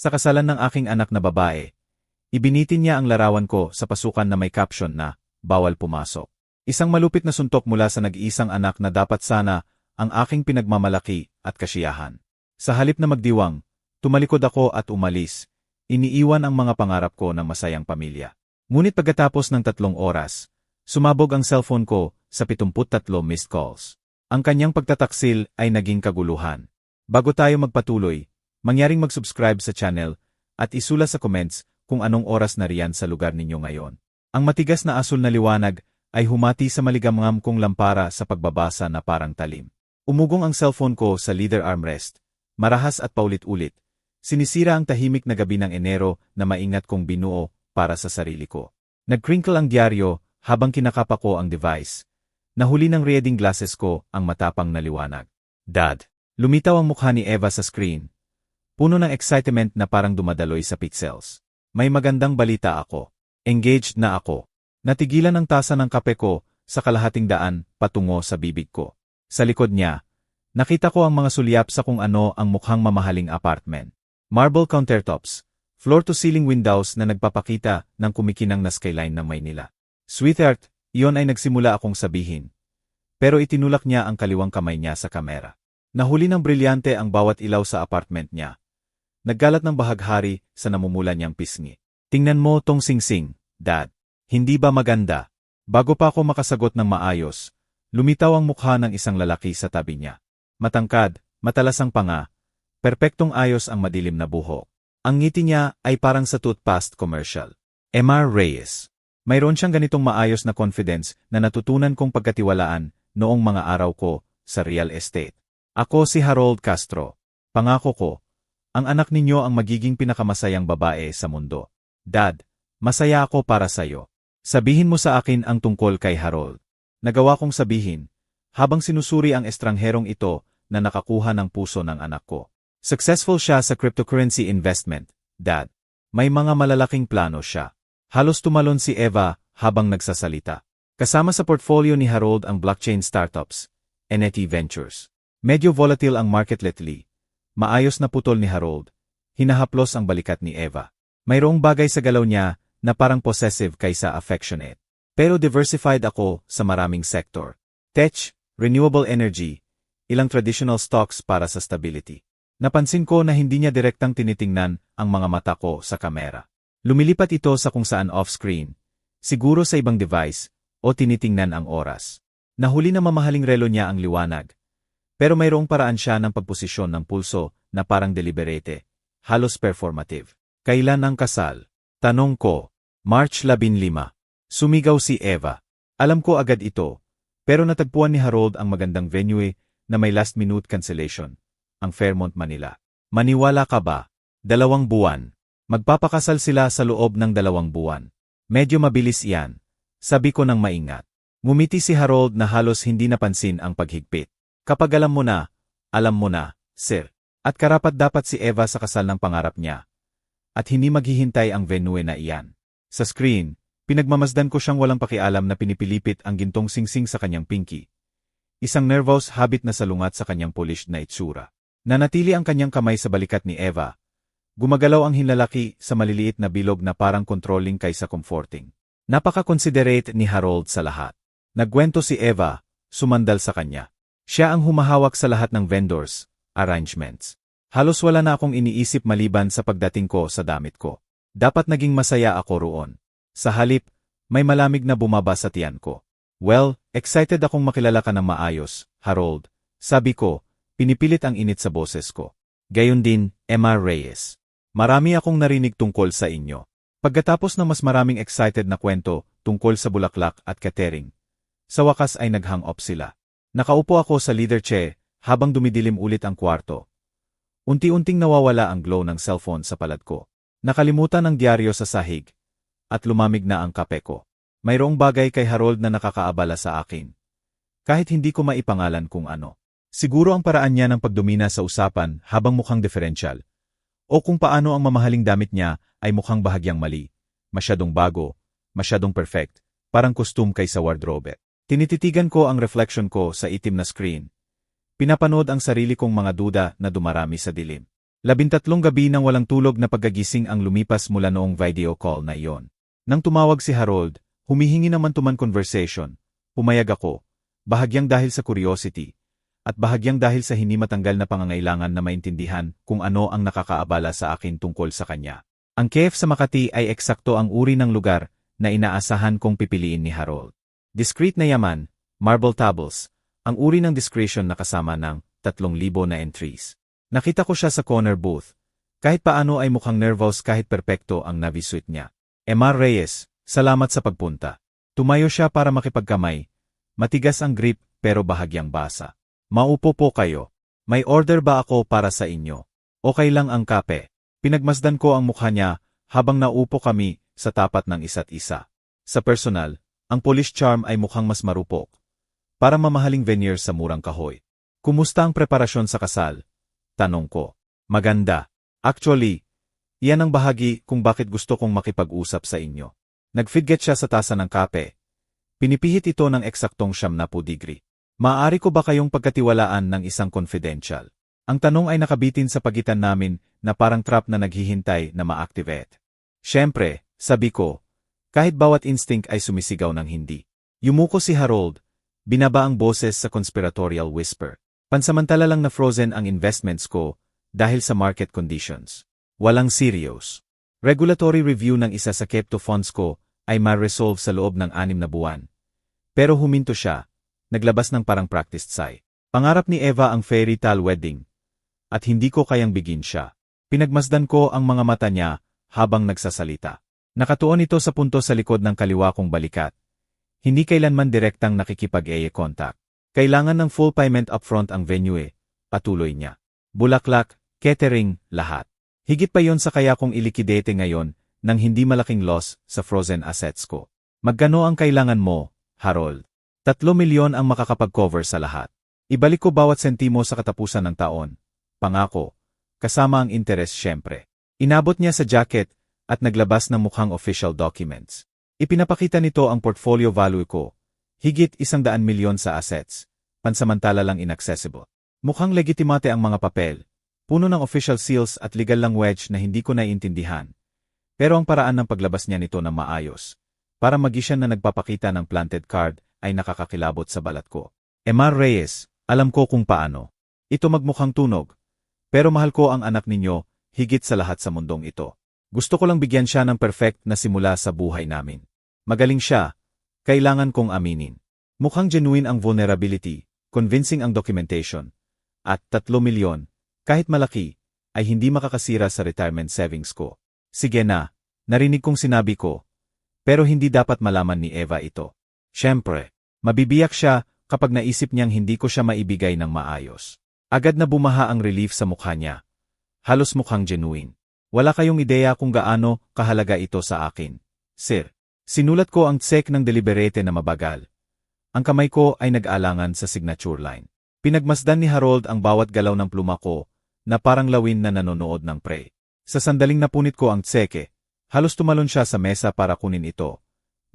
Sa kasalan ng aking anak na babae, ibinitin niya ang larawan ko sa pasukan na may caption na, "Bawal pumasok." Isang malupit na suntok mula sa nag-iisang anak na dapat sana ang aking pinagmamalaki at kasiyahan. Sa halip na magdiwang, tumalikod ako at umalis, iniiwan ang mga pangarap ko ng masayang pamilya. Ngunit pagkatapos ng 3 oras, sumabog ang cellphone ko sa 73 missed calls. Ang kanyang pagtataksil ay naging kaguluhan. Bago tayo magpatuloy, mangyaring mag-subscribe sa channel at isula sa comments kung anong oras na riyan sa lugar ninyo ngayon. Ang matigas na asul na liwanag ay humati sa maligamgam kong lampara sa pagbabasa na parang talim. Umugong ang cellphone ko sa leather armrest, marahas at paulit-ulit. Sinisira ang tahimik na gabi ng Enero na maingat kong binuo para sa sarili ko. Nagkrinkle ang diaryo habang kinakapa ko ang device. Nahuli ng reading glasses ko ang matapang na liwanag. Dad. Lumitaw ang mukha ni Eva sa screen. Puno ng excitement na parang dumadaloy sa pixels. May magandang balita ako. Engaged na ako. Natigilan ang tasa ng kape ko sa kalahating daan patungo sa bibig ko. Sa likod niya, nakita ko ang mga sulyap sa kung ano ang mukhang mamahaling apartment. Marble countertops, floor-to-ceiling windows na nagpapakita ng kumikinang na skyline ng Maynila. Sweetheart, iyon ay nagsimula akong sabihin. Pero itinulak niya ang kaliwang kamay niya sa kamera. Nahuli ng brilyante ang bawat ilaw sa apartment niya. Naggalat ng bahaghari sa namumula niyang pisngi. Tingnan mo tong singsing, Dad. Hindi ba maganda? Bago pa ako makasagot ng maayos, lumitaw ang mukha ng isang lalaki sa tabi niya. Matangkad, matalasang panga, perpektong ayos ang madilim na buhok. Ang ngiti niya ay parang sa toothpaste commercial. Emar Reyes. Mayroon siyang ganitong maayos na confidence na natutunan kong pagkatiwalaan noong mga araw ko sa real estate. Ako si Harold Castro. Pangako ko, ang anak ninyo ang magiging pinakamasayang babae sa mundo. Dad, masaya ako para sa'yo. Sabihin mo sa akin ang tungkol kay Harold. Nagawa kong sabihin, habang sinusuri ang estrangherong ito na nakakuha ng puso ng anak ko. Successful siya sa cryptocurrency investment, Dad. May mga malalaking plano siya. Halos tumalon si Eva habang nagsasalita. Kasama sa portfolio ni Harold ang blockchain startups, NFT Ventures. Medyo volatile ang market lately. Maayos na putol ni Harold. Hinahaplos ang balikat ni Eva. Mayroong bagay sa galaw niya na parang possessive kaysa affectionate. Pero diversified ako sa maraming sector. Tech, renewable energy, ilang traditional stocks para sa stability. Napansin ko na hindi niya direktang tinitingnan ang mga mata ko sa kamera. Lumilipat ito sa kung saan off-screen, siguro sa ibang device, o tinitingnan ang oras. Nahuli na mamahaling relo niya ang liwanag. Pero mayroong paraan siya ng pagposisyon ng pulso na parang deliberate, halos performative. Kailan ang kasal? Tanong ko. March 15. Sumigaw si Eva. Alam ko agad ito, pero natagpuan ni Harold ang magandang venue na may last-minute cancellation, ang Fairmont, Manila. Maniwala ka ba? 2 buwan. Magpapakasal sila sa loob ng 2 buwan. Medyo mabilis iyan. Sabi ko ng maingat. Ngumiti si Harold na halos hindi napansin ang paghigpit. Kapag alam mo na, sir. At karapat-dapat si Eva sa kasal ng pangarap niya. At hindi maghihintay ang venue na iyan. Sa screen, pinagmamasdan ko siyang walang pakialam na pinipilipit ang gintong singsing sa kanyang pinky. Isang nervous habit na salungat sa kanyang polished na itsura. Nanatili ang kanyang kamay sa balikat ni Eva. Gumagalaw ang hinlalaki sa maliliit na bilog na parang controlling kaysa comforting. Napaka-considerate ni Harold sa lahat. Nagkwento si Eva, sumandal sa kanya. Siya ang humahawak sa lahat ng vendors, arrangements. Halos wala na akong iniisip maliban sa pagdating ko sa damit ko. Dapat naging masaya ako roon. Sa halip, may malamig na bumaba sa tiyan ko. Well, excited akong makilala ka ng maayos, Harold. Sabi ko, pinipilit ang init sa boses ko. Gayon din, Emma Reyes. Marami akong narinig tungkol sa inyo. Pagkatapos ng mas maraming excited na kwento tungkol sa bulaklak at catering, sa wakas ay nag-hang up sila. Nakaupo ako sa leather chair habang dumidilim ulit ang kwarto. Unti-unting nawawala ang glow ng cellphone sa palad ko. Nakalimutan ang diaryo sa sahig. At lumamig na ang kape ko. Mayroong bagay kay Harold na nakakaabala sa akin. Kahit hindi ko maipangalan kung ano. Siguro ang paraan niya ng pagdomina sa usapan habang mukhang diferensyal. O kung paano ang mamahaling damit niya ay mukhang bahagyang mali. Masyadong bago, masyadong perfect, parang costume kaysa wardrobe. Tinititigan ko ang reflection ko sa itim na screen. Pinapanood ang sarili kong mga duda na dumarami sa dilim. 13 gabi nang walang tulog na pagkagising ang lumipas mula noong video call na iyon. Nang tumawag si Harold, humihingi ng man-to-man conversation, pumayag ako, bahagyang dahil sa curiosity, at bahagyang dahil sa hindi matanggal na pangangailangan na maintindihan kung ano ang nakakaabala sa akin tungkol sa kanya. Ang KF sa Makati ay eksakto ang uri ng lugar na inaasahan kong pipiliin ni Harold. Discreet na yaman, marble tables, ang uri ng discretion na kasama ng 3,000 na entries. Nakita ko siya sa corner booth. Kahit paano ay mukhang nervous kahit perpekto ang Navy suit niya. Emar Reyes, salamat sa pagpunta. Tumayo siya para makipagkamay. Matigas ang grip pero bahagyang basa. Maupo po kayo. May order ba ako para sa inyo? Okay lang ang kape. Pinagmasdan ko ang mukha niya habang naupo kami sa tapat ng isa't isa. Sa personal, ang polish charm ay mukhang mas marupok. Para mamahaling veneer sa murang kahoy. Kumusta ang preparasyon sa kasal? Tanong ko. Maganda. Actually, iyan ang bahagi kung bakit gusto kong makipag-usap sa inyo. Nag-fidget siya sa tasa ng kape. Pinipihit ito ng eksaktong 70 degree. Maaari ko ba kayong pagkatiwalaan ng isang confidential? Ang tanong ay nakabitin sa pagitan namin na parang trap na naghihintay na ma-activate. Siyempre, sabi ko, kahit bawat instinct ay sumisigaw ng hindi. Yumuko si Harold, binaba ang boses sa conspiratorial whisper. Pansamantala lang na frozen ang investments ko dahil sa market conditions. Walang serious. Regulatory review ng isa sa crypto funds ko ay ma-resolve sa loob ng 6 na buwan. Pero huminto siya, naglabas ng parang practiced sigh. Pangarap ni Eva ang fairy tale wedding. At hindi ko kayang bigin siya. Pinagmasdan ko ang mga mata niya habang nagsasalita. Nakatuon ito sa punto sa likod ng kaliwa kong balikat. Hindi kailanman direktang nakikipag-eye contact. Kailangan ng full payment upfront ang venue patuloy niya. Bulaklak, catering, lahat. Higit pa yon sa kaya kong ilikidete ngayon nang hindi malaking loss sa frozen assets ko. Magkano ang kailangan mo, Harold? 3 milyon ang makakapag-cover sa lahat. Ibalik ko bawat sentimo sa katapusan ng taon. Pangako. Kasama ang interest syempre. Inabot niya sa jacket at naglabas ng mukhang official documents. Ipinapakita nito ang portfolio value ko. Higit 100 milyon sa assets, pansamantala lang inaccessible. Mukhang legitimate ang mga papel, puno ng official seals at legal language na hindi ko naiintindihan. Pero ang paraan ng paglabas niya nito na maayos, para magisyan na nagpapakita ng planted card ay nakakakilabot sa balat ko. Emar Reyes, alam ko kung paano. Ito magmukhang tunog, pero mahal ko ang anak ninyo higit sa lahat sa mundong ito. Gusto ko lang bigyan siya ng perfect na simula sa buhay namin. Magaling siya. Kailangan kong aminin. Mukhang genuine ang vulnerability, convincing ang documentation, at 3 milyon, kahit malaki, ay hindi makakasira sa retirement savings ko. Sige na, narinig kong sinabi ko, pero hindi dapat malaman ni Eva ito. Siyempre, mabibiyak siya kapag naisip niyang hindi ko siya maibigay ng maayos. Agad na bumaha ang relief sa mukha niya. Halos mukhang genuine. Wala kayong ideya kung gaano kahalaga ito sa akin, sir. Sinulat ko ang check ng deliberate na mabagal. Ang kamay ko ay nag-alangan sa signature line. Pinagmasdan ni Harold ang bawat galaw ng pluma ko na parang lawin na nanonood ng prey. Sa sandaling napunit ko ang tseke, halos tumalon siya sa mesa para kunin ito.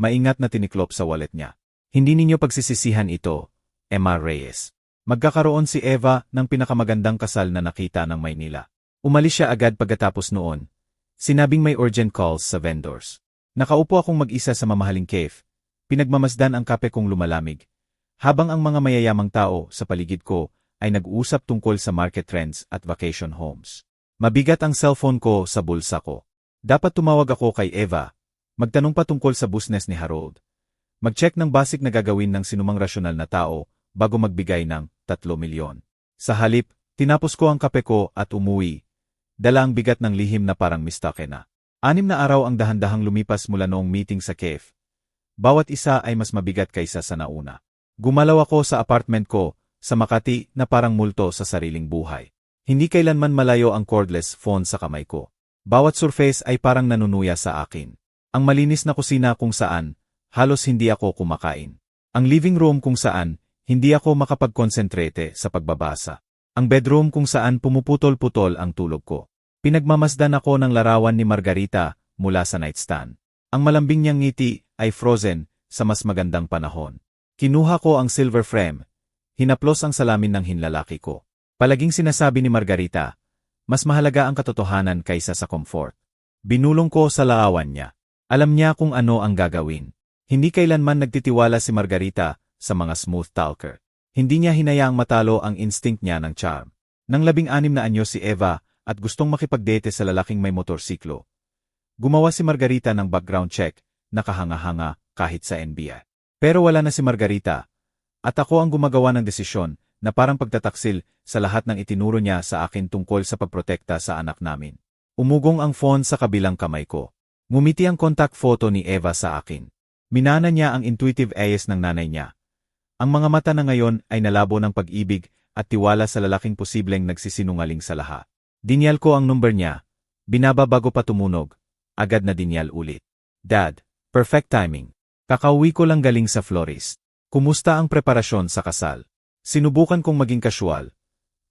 Maingat na tiniklop sa wallet niya. Hindi ninyo pagsisisihan ito, Emma Reyes. Magkakaroon si Eva ng pinakamagandang kasal na nakita ng Maynila. Umalis siya agad pagkatapos noon. Sinabing may urgent calls sa vendors. Nakaupo akong mag-isa sa mamahaling cave, pinagmamasdan ang kape kong lumalamig, habang ang mga mayayamang tao sa paligid ko ay nag-uusap tungkol sa market trends at vacation homes. Mabigat ang cellphone ko sa bulsa ko. Dapat tumawag ako kay Eva, magtanong pa tungkol sa business ni Harold. Mag-check ng basic na gagawin ng sinumang rasyonal na tao bago magbigay ng 3 milyon. Sa halip, tinapos ko ang kape ko at umuwi. Dala ang bigat ng lihim na parang mistake na. 6 na araw ang dahan-dahang lumipas mula noong meeting sa cave. Bawat isa ay mas mabigat kaysa sa nauna. Gumalaw ako sa apartment ko, sa Makati na parang multo sa sariling buhay. Hindi kailanman malayo ang cordless phone sa kamay ko. Bawat surface ay parang nanunuya sa akin. Ang malinis na kusina kung saan, halos hindi ako kumakain. Ang living room kung saan, hindi ako makapag-concentrate sa pagbabasa. Ang bedroom kung saan pumuputol-putol ang tulog ko. Pinagmamasdan ako ng larawan ni Margarita mula sa nightstand. Ang malambing niyang ngiti ay frozen sa mas magandang panahon. Kinuha ko ang silver frame. Hinaplos ang salamin ng hinlalaki ko. Palaging sinasabi ni Margarita, Mas mahalaga ang katotohanan kaysa sa comfort. Binulong ko sa laawan niya. Alam niya kung ano ang gagawin. Hindi kailanman nagtitiwala si Margarita sa mga smooth talker. Hindi niya hinayaang matalo ang instinct niya ng charm. Nang 16 na anyo si Eva at gustong makipagdate sa lalaking may motorsiklo. Gumawa si Margarita ng background check, nakahanga-hanga kahit sa NBI. Pero wala na si Margarita. At ako ang gumagawa ng desisyon na parang pagtataksil sa lahat ng itinuro niya sa akin tungkol sa pagprotekta sa anak namin. Umugong ang phone sa kabilang kamay ko. Ngumiti ang contact photo ni Eva sa akin. Minana niya ang intuitive eyes ng nanay niya. Ang mga mata na ngayon ay nalabo ng pag-ibig at tiwala sa lalaking posibleng nagsisinungaling sa lahat. Dinyal ko ang number niya. Binaba bago pa tumunog. Agad na dinyal ulit. Dad, perfect timing. Kakauwi ko lang galing sa florist. Kumusta ang preparasyon sa kasal? Sinubukan kong maging casual.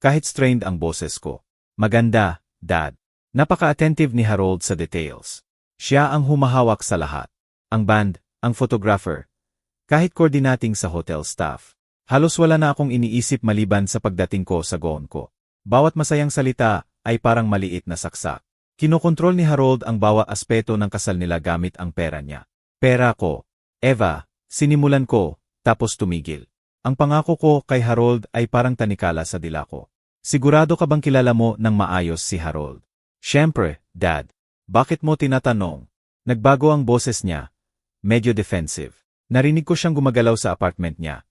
Kahit strained ang boses ko. Maganda, Dad. Napaka-attentive ni Harold sa details. Siya ang humahawak sa lahat. Ang band, ang photographer. Kahit coordinating sa hotel staff. Halos wala na akong iniisip maliban sa pagdating ko sa gown ko. Bawat masayang salita ay parang maliit na saksak. Kinokontrol ni Harold ang bawat aspeto ng kasal nila gamit ang pera niya. Pera ko. Eva, sinimulan ko, tapos tumigil. Ang pangako ko kay Harold ay parang tanikala sa dila ko. Sigurado ka bang kilala mo ng maayos si Harold? Siyempre, Dad. Bakit mo tinatanong? Nagbago ang boses niya. Medyo defensive. Narinig ko siyang gumagalaw sa apartment niya.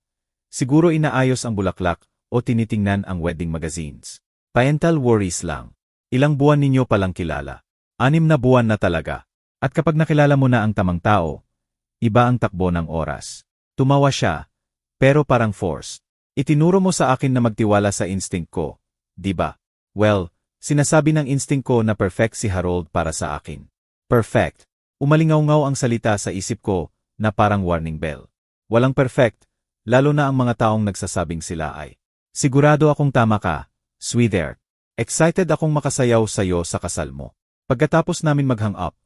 Siguro inaayos ang bulaklak o tinitingnan ang wedding magazines. Parental worries lang. Ilang buwan ninyo palang kilala. 6 na buwan na talaga. At kapag nakilala mo na ang tamang tao, iba ang takbo ng oras. Tumawa siya. Pero parang forced. Itinuro mo sa akin na magtiwala sa instinct ko, di ba? Well, sinasabi ng instinct ko na perfect si Harold para sa akin. Perfect. Umalingaw-ngaw ang salita sa isip ko na parang warning bell. Walang perfect, lalo na ang mga taong nagsasabing sila ay. Sigurado akong tama ka, sweetheart. Excited akong makasayaw sa'yo sa kasal mo. Pagkatapos namin mag-hang up,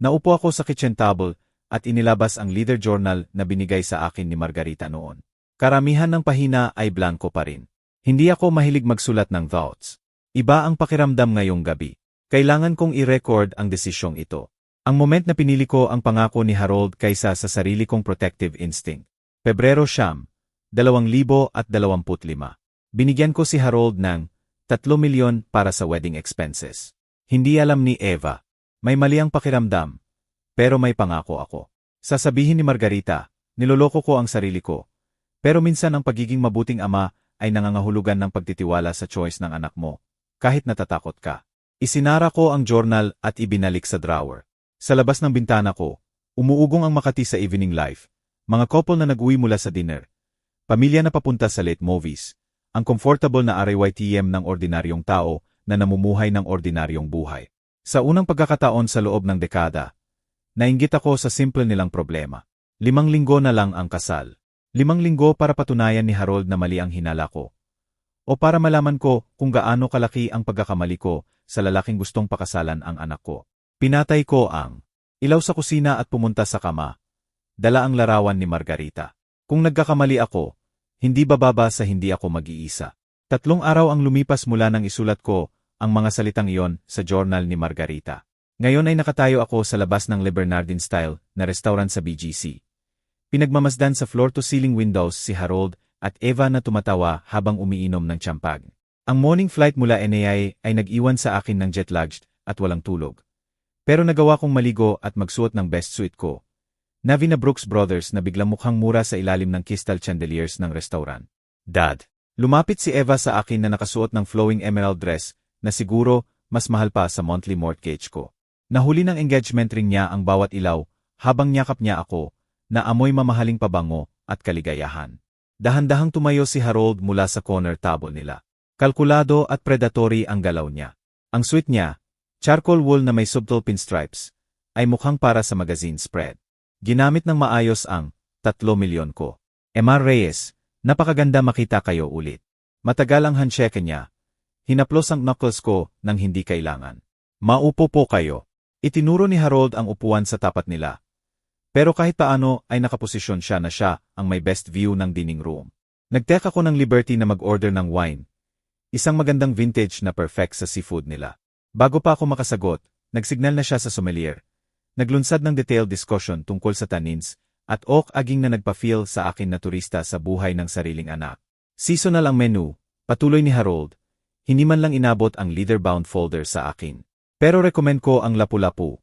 naupo ako sa kitchen table at inilabas ang leader journal na binigay sa akin ni Margarita noon. Karamihan ng pahina ay blanko pa rin. Hindi ako mahilig magsulat ng thoughts. Iba ang pakiramdam ngayong gabi. Kailangan kong i-record ang desisyong ito. Ang moment na pinili ko ang pangako ni Harold kaysa sa sarili kong protective instinct. Pebrero 2025. Binigyan ko si Harold ng 3 milyon para sa wedding expenses. Hindi alam ni Eva. May mali ang pakiramdam. Pero may pangako ako. Sasabihin ni Margarita, niloloko ko ang sarili ko. Pero minsan ang pagiging mabuting ama ay nangangahulugan ng pagtitiwala sa choice ng anak mo, kahit natatakot ka. Isinara ko ang journal at ibinalik sa drawer. Sa labas ng bintana ko, umuugong ang Makati sa evening life, mga couple na nag-uwi mula sa dinner, pamilya na papunta sa late movies, ang comfortable na RYTM ng ordinaryong tao na namumuhay ng ordinaryong buhay. Sa unang pagkakataon sa loob ng dekada, nainggit ako sa simple nilang problema. 5 linggo na lang ang kasal. 5 linggo para patunayan ni Harold na mali ang hinala ko. O para malaman ko kung gaano kalaki ang pagkakamali ko sa lalaking gustong pakasalan ang anak ko. Pinatay ko ang ilaw sa kusina at pumunta sa kama. Dala ang larawan ni Margarita. Kung nagkakamali ako, hindi bababa sa hindi ako mag-iisa. 3 araw ang lumipas mula nang isulat ko ang mga salitang iyon sa journal ni Margarita. Ngayon ay nakatayo ako sa labas ng Le Bernardin style na restaurant sa BGC. Pinagmamasdan sa floor-to-ceiling windows si Harold at Eva na tumatawa habang umiinom ng champag. Ang morning flight mula NAI ay nag-iwan sa akin ng jet-lagged at walang tulog. Pero nagawa kong maligo at magsuot ng best suit ko. Navi na Brooks Brothers na biglang mukhang mura sa ilalim ng crystal chandeliers ng restaurant. Dad. Lumapit si Eva sa akin na nakasuot ng flowing emerald dress na siguro mas mahal pa sa monthly mortgage ko. Nahuli ng engagement ring niya ang bawat ilaw habang niyakap niya ako, na amoy mamahaling pabango at kaligayahan. Dahan-dahang tumayo si Harold mula sa corner table nila. Kalkulado at predatory ang galaw niya. Ang suit niya, charcoal wool na may subtle pinstripes, ay mukhang para sa magazine spread. Ginamit ng maayos ang 3 milyon ko. Emar Reyes, napakaganda makita kayo ulit. Matagal ang handshake niya. Hinaplos ang knuckles ko nang hindi kailangan. Maupo po kayo. Itinuro ni Harold ang upuan sa tapat nila. Pero kahit paano ay nakaposisyon siya na siya ang may best view ng dining room. Nag-take ako ng liberty na mag-order ng wine. Isang magandang vintage na perfect sa seafood nila. Bago pa ako makasagot, nagsignal na siya sa sommelier. Naglunsad ng detailed discussion tungkol sa tannins at oak aging na nagpa-feel sa akin na turista sa buhay ng sariling anak. Seasonal ang menu, patuloy ni Harold. Hindi man lang inabot ang leather-bound folder sa akin. Pero recommend ko ang lapu-lapu.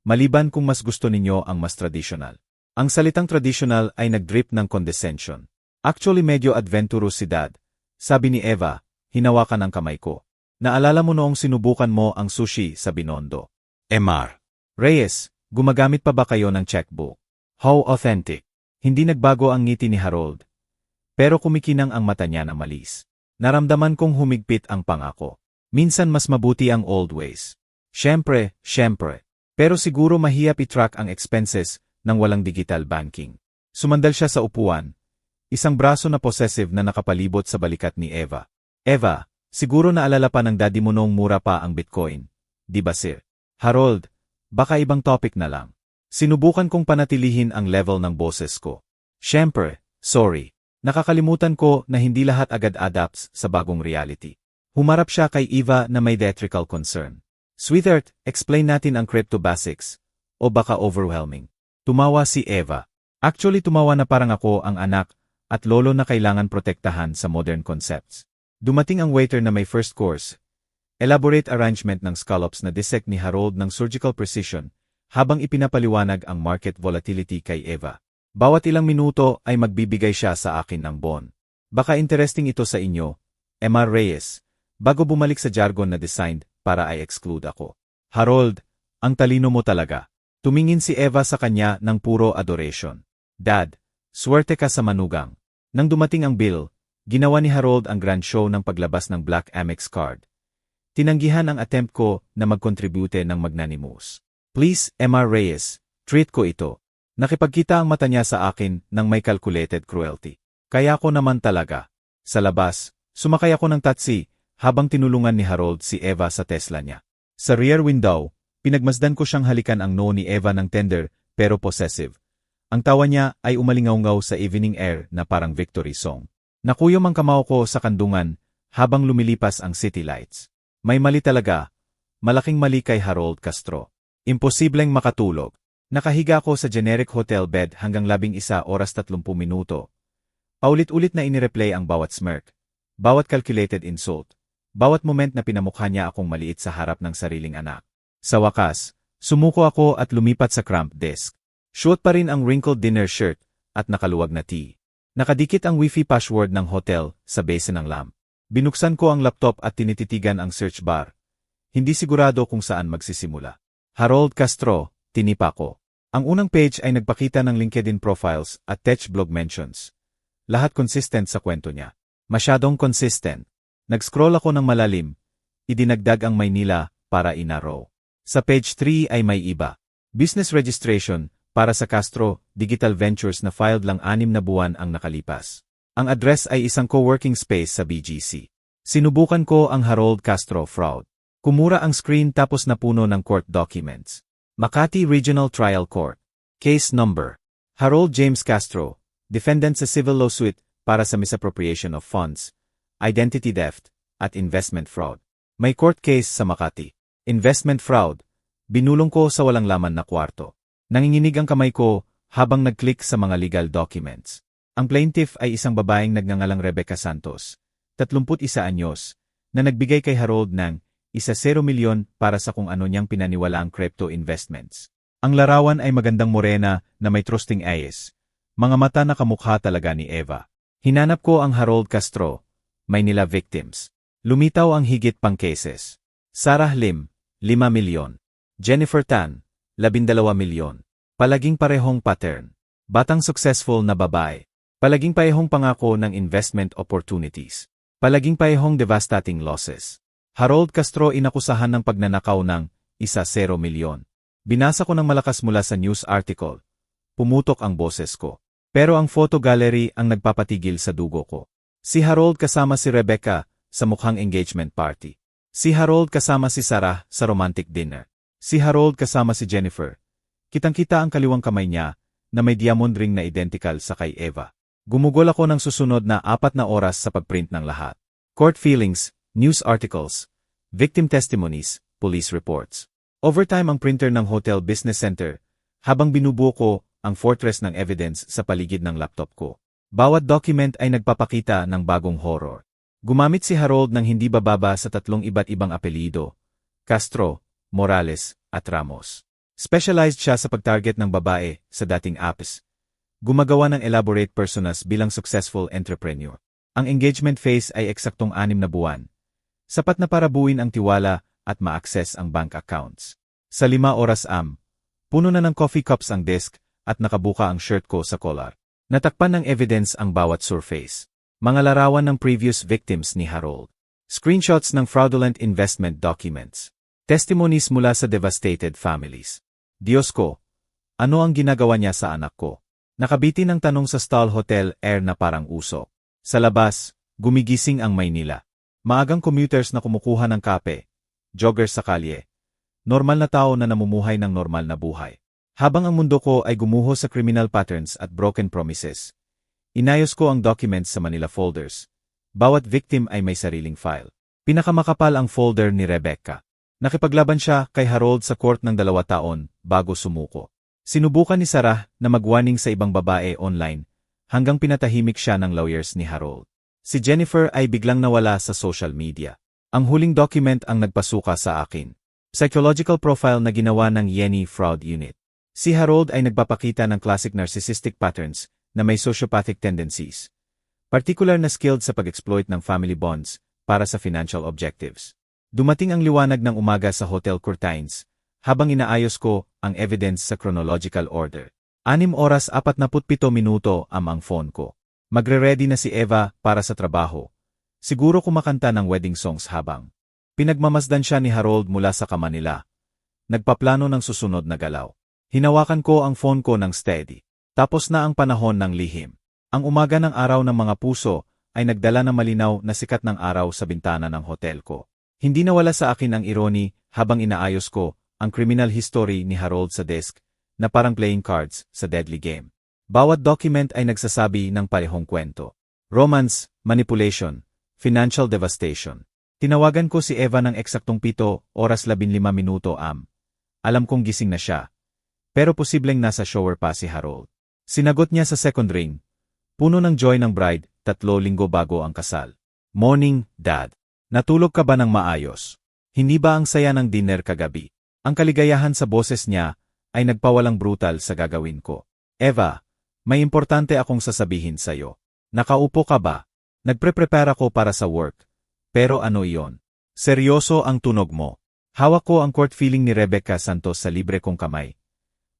Maliban kung mas gusto ninyo ang mas traditional. Ang salitang traditional ay nag-drip ng condescension. Actually medyo adventurosidad. Sabi ni Eva, hinawakan ang kamay ko. Naalala mo noong sinubukan mo ang sushi sa Binondo. Mr. Reyes, gumagamit pa ba kayo ng checkbook? How authentic. Hindi nagbago ang ngiti ni Harold. Pero kumikinang ang mata niya na malis. Naramdaman kong humigpit ang pangako. Minsan mas mabuti ang old ways. Siyempre. Pero siguro mahirap i-track ang expenses ng walang digital banking. Sumandal siya sa upuan. Isang braso na possessive na nakapalibot sa balikat ni Eva. Eva, siguro naalala pa ng daddy mo noong mura pa ang Bitcoin. Di ba sir? Harold, baka ibang topic na lang. Sinubukan kong panatilihin ang level ng boses ko. Siyempre, sorry. Nakakalimutan ko na hindi lahat agad adapts sa bagong reality. Humarap siya kay Eva na may theatrical concern. Sweetheart, explain natin ang crypto basics. O baka overwhelming. Tumawa si Eva. Actually tumawa na parang ako ang anak at lolo na kailangan protektahan sa modern concepts. Dumating ang waiter na may first course. Elaborate arrangement ng scallops na dissect ni Harold ng surgical precision habang ipinapaliwanag ang market volatility kay Eva. Bawat ilang minuto ay magbibigay siya sa akin ng bond. Baka interesting ito sa inyo, Mr. Reyes, bago bumalik sa jargon na designed para i-exclude ako. Harold, ang talino mo talaga. Tumingin si Eva sa kanya ng puro adoration. Dad, swerte ka sa manugang. Nang dumating ang bill, ginawa ni Harold ang grand show ng paglabas ng Black Amex card. Tinanggihan ang attempt ko na mag-contribute ng magnanimous. Please, Mr. Reyes, treat ko ito. Nakipagkita ang mata niya sa akin ng may calculated cruelty. Kaya ko naman talaga. Sa labas, sumakay ako ng taxi habang tinulungan ni Harold si Eva sa Tesla niya. Sa rear window, pinagmasdan ko siyang halikan ang noo ni Eva ng tender pero possessive. Ang tawa niya ay umalingaw-ngaw sa evening air na parang victory song. Nakuyom ang kamao ko sa kandungan habang lumilipas ang city lights. May mali talaga. Malaking mali kay Harold Castro. Imposibleng makatulog. Nakahiga ako sa generic hotel bed hanggang 11:30 minuto. Paulit-ulit na inireplay ang bawat smirk, bawat calculated insult, bawat moment na pinamukha niya akong maliit sa harap ng sariling anak. Sa wakas, sumuko ako at lumipat sa cramped desk. Suot pa rin ang wrinkled dinner shirt at nakaluwag na tee. Nakadikit ang wifi password ng hotel sa base ng lamp. Binuksan ko ang laptop at tinititigan ang search bar. Hindi sigurado kung saan magsisimula. Harold Castro, tinipa ko. Ang unang page ay nagpakita ng LinkedIn profiles at tech blog mentions. Lahat consistent sa kwento niya. Masyadong consistent. Nag-scroll ako ng malalim. Idinagdag ang Maynila para inaraw. Sa page 3 ay may iba. Business registration para sa Castro Digital Ventures na filed lang 6 na buwan ang nakalipas. Ang address ay isang co-working space sa BGC. Sinubukan ko ang Harold Castro fraud. Kumura ang screen tapos napuno ng court documents. Makati Regional Trial Court. Case number. Harold James Castro, defendant sa civil lawsuit para sa misappropriation of funds, identity theft, at investment fraud. May court case sa Makati. Investment fraud. Binulong ko sa walang laman na kwarto. Nanginginig ang kamay ko habang nag-click sa mga legal documents. Ang plaintiff ay isang babaeng nagngangalang Rebecca Santos, 31 anyos, na nagbigay kay Harold ng 1 milyon para sa kung ano niyang pinaniwalaang crypto investments. Ang larawan ay magandang morena na may trusting eyes. Mga mata na kamukha talaga ni Eva. Hinanap ko ang Harold Castro, Maynila victims. Lumitaw ang higit pang cases. Sarah Lim, 5 milyon. Jennifer Tan, 12 milyon. Palaging parehong pattern. Batang successful na babae. Palaging parehong pangako ng investment opportunities. Palaging parehong devastating losses. Harold Castro inakusahan ng pagnanakaw ng 1 milyon. Binasa ko ng malakas mula sa news article. Pumutok ang boses ko. Pero ang photo gallery ang nagpapatigil sa dugo ko. Si Harold kasama si Rebecca sa mukhang engagement party. Si Harold kasama si Sarah sa romantic dinner. Si Harold kasama si Jennifer. Kitang-kita ang kaliwang kamay niya na may diamond ring na identical sa kay Eva. Gumugol ako ng susunod na 4 na oras sa pagprint ng lahat. Court feelings, news articles, victim testimonies, police reports. Overtime ang printer ng Hotel Business Center, habang binubuo ko ang fortress ng evidence sa paligid ng laptop ko. Bawat document ay nagpapakita ng bagong horror. Gumamit si Harold ng hindi bababa sa 3 iba't ibang apelyido: Castro, Morales, at Ramos. Specialized siya sa pagtarget ng babae sa dating apps. Gumagawa ng elaborate personas bilang successful entrepreneur. Ang engagement phase ay eksaktong 6 na buwan. Sapat na para buuin ang tiwala at ma-access ang bank accounts. Sa 5 oras puno na ng coffee cups ang desk at nakabuka ang shirt ko sa collar. Natakpan ng evidence ang bawat surface. Mga larawan ng previous victims ni Harold. Screenshots ng fraudulent investment documents. Testimonies mula sa devastated families. Diyos ko, ano ang ginagawa niya sa anak ko? Nakabitin ang tanong sa stall hotel air na parang uso. Sa labas, gumigising ang Maynila. Maagang commuters na kumukuha ng kape, joggers sa kalye. Normal na tao na namumuhay ng normal na buhay. Habang ang mundo ko ay gumuho sa criminal patterns at broken promises, inayos ko ang documents sa Manila folders. Bawat victim ay may sariling file. Pinakamakapal ang folder ni Rebecca. Nakipaglaban siya kay Harold sa court ng 2 taon bago sumuko. Sinubukan ni Sarah na magwarning sa ibang babae online hanggang pinatahimik siya ng lawyers ni Harold. Si Jennifer ay biglang nawala sa social media. Ang huling document ang nagpasuka sa akin. Psychological profile na ginawa ng Yenny Fraud Unit. Si Harold ay nagpapakita ng classic narcissistic patterns na may sociopathic tendencies. Particular na skilled sa pag-exploit ng family bonds para sa financial objectives. Dumating ang liwanag ng umaga sa Hotel Curtains, habang inaayos ko ang evidence sa chronological order. 6 oras 47 minuto ang phone ko. Magre-ready na si Eva para sa trabaho. Siguro kumakanta ng wedding songs habang pinagmamasdan siya ni Harold mula sa kama nila. Nagpaplano ng susunod na galaw. Hinawakan ko ang phone ko ng steady. Tapos na ang panahon ng lihim. Ang umaga ng araw ng mga puso ay nagdala ng malinaw na sikat ng araw sa bintana ng hotel ko. Hindi nawala sa akin ang irony habang inaayos ko ang criminal history ni Harold sa desk na parang playing cards sa deadly game. Bawat document ay nagsasabi ng parehong kwento. Romance, manipulation, financial devastation. Tinawagan ko si Eva ng eksaktong 7 oras 15 minuto Alam kong gising na siya. Pero posibleng nasa shower pa si Harold. Sinagot niya sa second ring. Puno ng joy ng bride, 3 linggo bago ang kasal. Morning, Dad. Natulog ka ba ng maayos? Hindi ba ang saya ng dinner kagabi? Ang kaligayahan sa boses niya ay nagpawalang brutal sa gagawin ko. Eva, may importante akong sasabihin sa'yo. Nakaupo ka ba? Nagpre-prepare ako para sa work. Pero ano iyon? Seryoso ang tunog mo. Hawak ko ang court feeling ni Rebecca Santos sa libre kong kamay.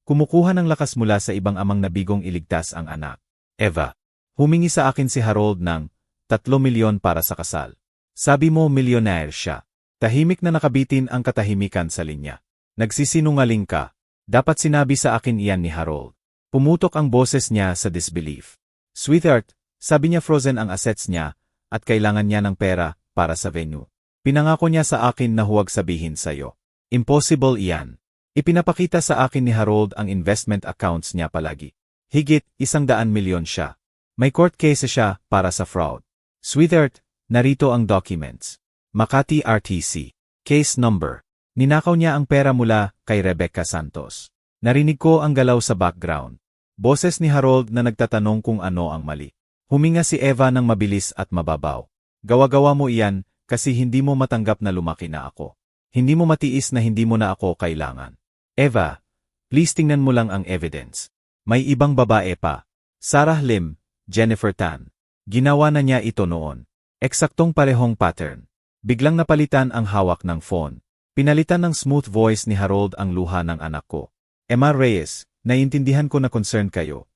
Kumukuha ng lakas mula sa ibang amang nabigong iligtas ang anak. Eva, humingi sa akin si Harold ng 3 milyon para sa kasal. Sabi mo millionaire siya. Tahimik na nakabitin ang katahimikan sa linya. Nagsisinungaling ka. Dapat sinabi sa akin iyan ni Harold. Pumutok ang boses niya sa disbelief. Sweetheart, sabi niya frozen ang assets niya at kailangan niya ng pera para sa venue. Pinangako niya sa akin na huwag sabihin sa'yo. Impossible iyan. Ipinapakita sa akin ni Harold ang investment accounts niya palagi. Higit 100 milyon siya. May court case siya para sa fraud. Sweetheart, narito ang documents. Makati RTC. Case number. Ninakaw niya ang pera mula kay Rebecca Santos. Narinig ko ang galaw sa background. Boses ni Harold na nagtatanong kung ano ang mali. Huminga si Eva ng mabilis at mababaw. Gawa-gawa mo iyan kasi hindi mo matanggap na lumaki na ako. Hindi mo matiis na hindi mo na ako kailangan. Eva, please tingnan mo lang ang evidence. May ibang babae pa. Sarah Lim, Jennifer Tan. Ginawa na niya ito noon. Eksaktong parehong pattern. Biglang napalitan ang hawak ng phone. Pinalitan ng smooth voice ni Harold ang luha ng anak ko. Emma Reyes, naiintindihan ko na concerned kayo.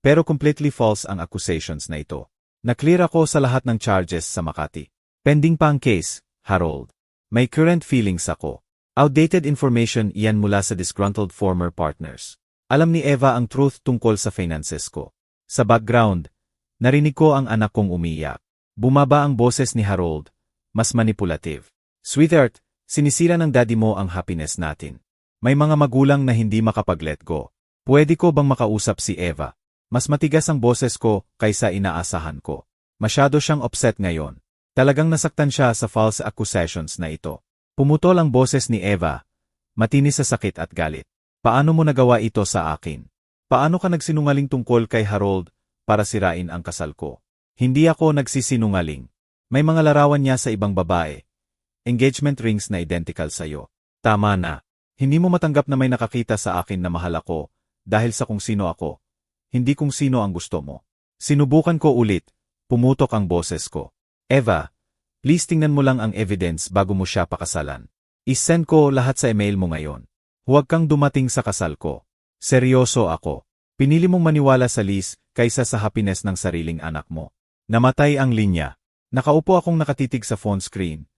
Pero completely false ang accusations na ito. Naklear ako sa lahat ng charges sa Makati. Pending pa ang case, Harold. May current feelings ako. Outdated information iyan mula sa disgruntled former partners. Alam ni Eva ang truth tungkol sa finances ko. Sa background, narinig ko ang anak kong umiyak. Bumaba ang boses ni Harold, mas manipulative. Sweetheart, sinisira ng daddy mo ang happiness natin. May mga magulang na hindi makapag-let go. Pwede ko bang makausap si Eva? Mas matigas ang boses ko kaysa inaasahan ko. Masyado siyang upset ngayon. Talagang nasaktan siya sa false accusations na ito. Pumutol ang boses ni Eva, matinis sa sakit at galit. Paano mo nagawa ito sa akin? Paano ka nagsinungaling tungkol kay Harold para sirain ang kasal ko? Hindi ako nagsisinungaling. May mga larawan niya sa ibang babae. Engagement rings na identical sa'yo. Tama na. Hindi mo matanggap na may nakakita sa akin na mahal ako dahil sa kung sino ako. Hindi kung sino ang gusto mo. Sinubukan ko ulit. Pumutok ang boses ko. Eva, please tingnan mo lang ang evidence bago mo siya pakasalan. I-send ko lahat sa email mo ngayon. Huwag kang dumating sa kasal ko. Seryoso ako. Pinili mong maniwala sa Liz kaysa sa happiness ng sariling anak mo. Namatay ang linya. Nakaupo akong nakatitig sa phone screen.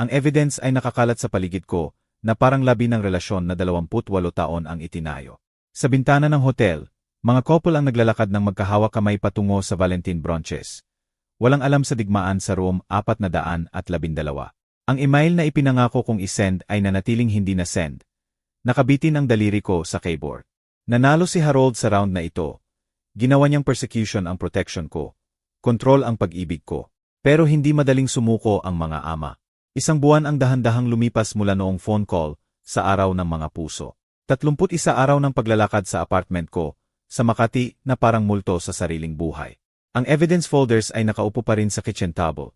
Ang evidence ay nakakalat sa paligid ko na parang labi ng relasyon na 28 taon ang itinayo. Sa bintana ng hotel, mga couple ang naglalakad ng magkahawak kamay patungo sa Valentine brunches. Walang alam sa digmaan sa room 412. Ang email na ipinangako kong isend ay nanatiling hindi na-send. Nakabitin ang daliri ko sa keyboard. Nanalo si Harold sa round na ito. Ginawa niyang persecution ang protection ko. Kontrol ang pag-ibig ko. Pero hindi madaling sumuko ang mga ama. Isang buwan ang dahan-dahang lumipas mula noong phone call sa araw ng mga puso. 31 araw ng paglalakad sa apartment ko, sa Makati na parang multo sa sariling buhay. Ang evidence folders ay nakaupo pa rin sa kitchen table.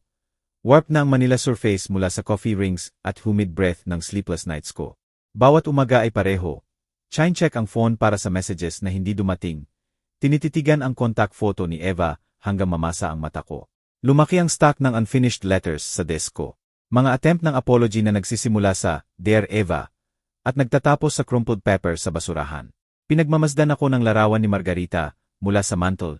Warped na ang Manila surface mula sa coffee rings at humid breath ng sleepless nights ko. Bawat umaga ay pareho. Chine-check ang phone para sa messages na hindi dumating. Tinititigan ang contact photo ni Eva hanggang mamasa ang mata ko. Lumaki ang stack ng unfinished letters sa desk ko. Mga attempt ng apology na nagsisimula sa Dear Eva at nagtatapos sa crumpled paper sa basurahan. Pinagmamasdan ako ng larawan ni Margarita mula sa mantle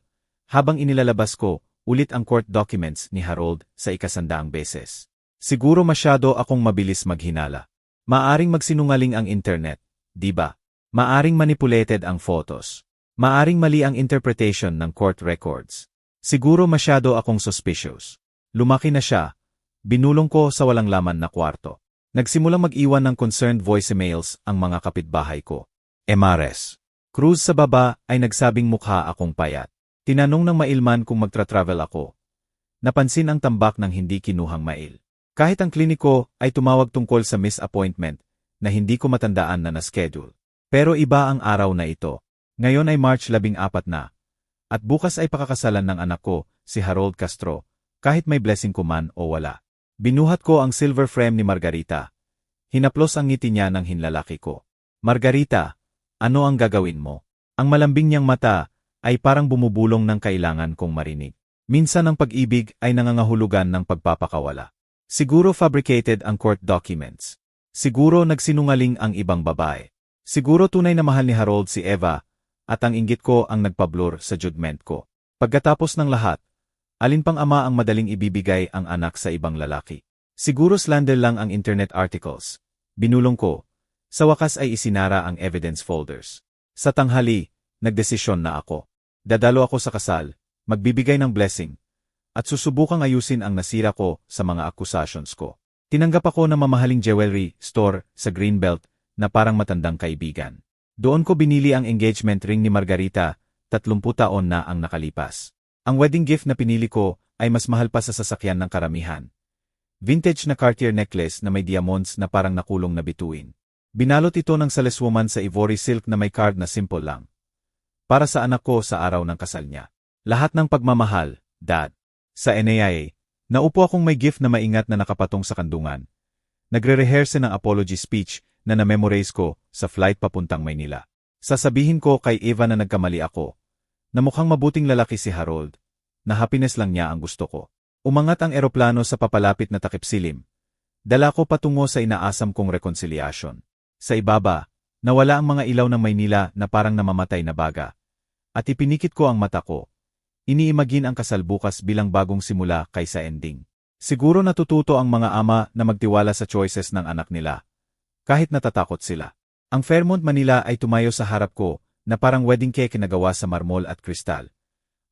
habang inilalabas ko ulit ang court documents ni Harold sa 100 beses. Siguro masyado akong mabilis maghinala. Maaring magsinungaling ang internet, di ba? Maaring manipulated ang photos. Maaring mali ang interpretation ng court records. Siguro masyado akong suspicious. Lumaki na siya. Binulong ko sa walang laman na kwarto. Nagsimulang mag-iwan ng concerned voicemails ang mga kapitbahay ko. MRS. Cruz sa baba ay nagsabing mukha akong payat. Tinanong ng mailman kung magtra-travel ako. Napansin ang tambak ng hindi kinuhang mail. Kahit ang kliniko ay tumawag tungkol sa miss appointment na hindi ko matandaan na na-schedule. Pero iba ang araw na ito. Ngayon ay March 14 na. At bukas ay pakakasalan ng anak ko, si Harold Castro, kahit may blessing ko man o wala. Binuhat ko ang silver frame ni Margarita. Hinaplos ang ngiti niya ng hinlalaki ko. Margarita, ano ang gagawin mo? Ang malambing niyang mata ay parang bumubulong ng kailangan kong marinig. Minsan ang pag-ibig ay nangangahulugan ng pagpapakawala. Siguro fabricated ang court documents. Siguro nagsinungaling ang ibang babae. Siguro tunay na mahal ni Harold si Eva at ang inggit ko ang nagpablur sa judgment ko. Pagkatapos ng lahat, alin pang ama ang madaling ibibigay ang anak sa ibang lalaki? Siguro slander lang ang internet articles. Binulong ko. Sa wakas ay isinara ang evidence folders. Sa tanghali, nagdesisyon na ako. Dadalo ako sa kasal, magbibigay ng blessing, at susubukang ayusin ang nasira ko sa mga accusations ko. Tinanggap ako ng mamahaling jewelry store sa Greenbelt na parang matandang kaibigan. Doon ko binili ang engagement ring ni Margarita, 30 taon na ang nakalipas. Ang wedding gift na pinili ko ay mas mahal pa sa sasakyan ng karamihan. Vintage na Cartier necklace na may diamonds na parang nakulong na bituin. Binalot ito ng saleswoman sa ivory silk na may card na simple lang. Para sa anak ko sa araw ng kasal niya. Lahat ng pagmamahal, Dad. Sa NAIA, naupo akong may gift na maingat na nakapatong sa kandungan. Nagre-rehearse ng apology speech na na-memorize ko sa flight papuntang Maynila. Sasabihin ko kay Eva na nagkamali ako. Na mukhang mabuting lalaki si Harold, na happiness lang niya ang gusto ko. Umangat ang eroplano sa papalapit na takipsilim. Dala ko patungo sa inaasam kong reconciliation. Sa ibaba, nawala ang mga ilaw ng Maynila na parang namamatay na baga. At ipinikit ko ang mata ko. Iniimagine ang kasal bukas bilang bagong simula kaysa ending. Siguro natututo ang mga ama na magtiwala sa choices ng anak nila. Kahit natatakot sila. Ang Fairmont, Manila ay tumayo sa harap ko, na parang wedding cake na gawa sa marmol at kristal.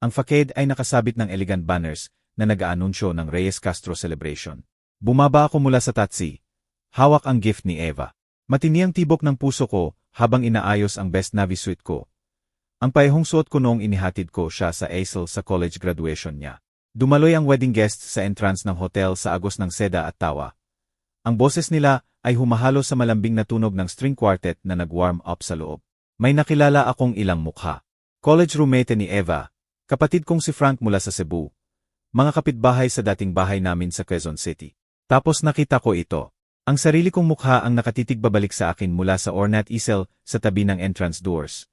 Ang facade ay nakasabit ng elegant banners na nag-aanunsyo ng Reyes Castro celebration. Bumaba ako mula sa taxi. Hawak ang gift ni Eva. Matini ang tibok ng puso ko habang inaayos ang best navy suit ko. Ang payehong suot ko noong inihatid ko siya sa ASL sa college graduation niya. Dumaloy ang wedding guests sa entrance ng hotel sa agos ng seda at tawa. Ang boses nila ay humahalo sa malambing na tunog ng string quartet na nag-warm up sa loob. May nakilala akong ilang mukha. College roommate ni Eva, kapatid kong si Frank mula sa Cebu, mga kapitbahay sa dating bahay namin sa Quezon City. Tapos nakita ko ito. Ang sarili kong mukha ang nakatitig babalik sa akin mula sa ornate easel sa tabi ng entrance doors.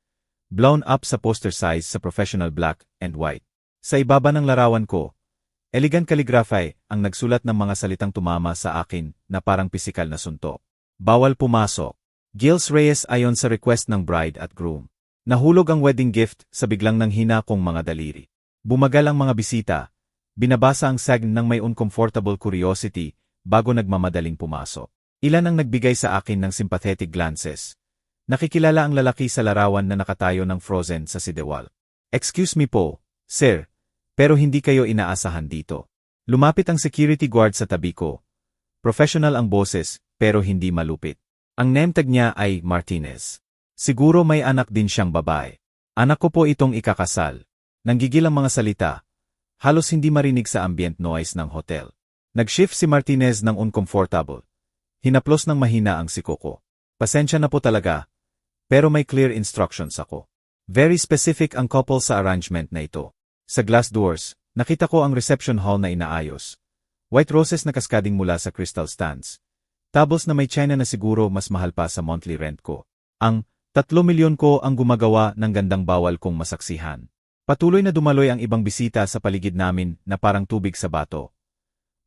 Blown up sa poster size sa professional black and white. Sa ibaba ng larawan ko, elegant calligraphy ang nagsulat ng mga salitang tumama sa akin na parang pisikal na suntok. Bawal pumasok. Gilles Reyes ayon sa request ng bride at groom. Nahulog ang wedding gift sa biglang nanghina kong mga daliri. Bumagal ang mga bisita. Binabasa ang sagn ng may uncomfortable curiosity bago nagmamadaling pumasok. Ilan ang nagbigay sa akin ng sympathetic glances. Nakikilala ang lalaki sa larawan na nakatayo ng frozen sa sidewal. Excuse me po, sir, pero hindi kayo inaasahan dito. Lumapit ang security guard sa tabi ko. Professional ang boses, pero hindi malupit. Ang name tag niya ay Martinez. Siguro may anak din siyang babae. Anak ko po itong ikakasal. Nanggigil ang mga salita. Halos hindi marinig sa ambient noise ng hotel. Nag-shift si Martinez ng uncomfortable. Hinaplos ng mahina ang siko ko. Pasensya na po talaga. Pero may clear instructions ako. Very specific ang couple sa arrangement na ito. Sa glass doors, nakita ko ang reception hall na inaayos. White roses na kaskading mula sa crystal stands. Tables na may china na siguro mas mahal pa sa monthly rent ko. Ang 3 milyon ko ang gumagawa ng gandang bawal kong masaksihan. Patuloy na dumaloy ang ibang bisita sa paligid namin na parang tubig sa bato.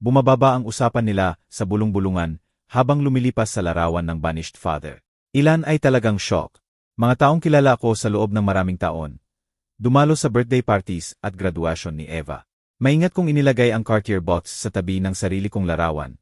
Bumababa ang usapan nila sa bulong-bulungan habang lumilipas sa larawan ng vanished father. Ilan ay talagang shock. Mga taong kilala ko sa loob ng maraming taon. Dumalo sa birthday parties at graduation ni Eva. Maingat kong inilagay ang Cartier box sa tabi ng sarili kong larawan.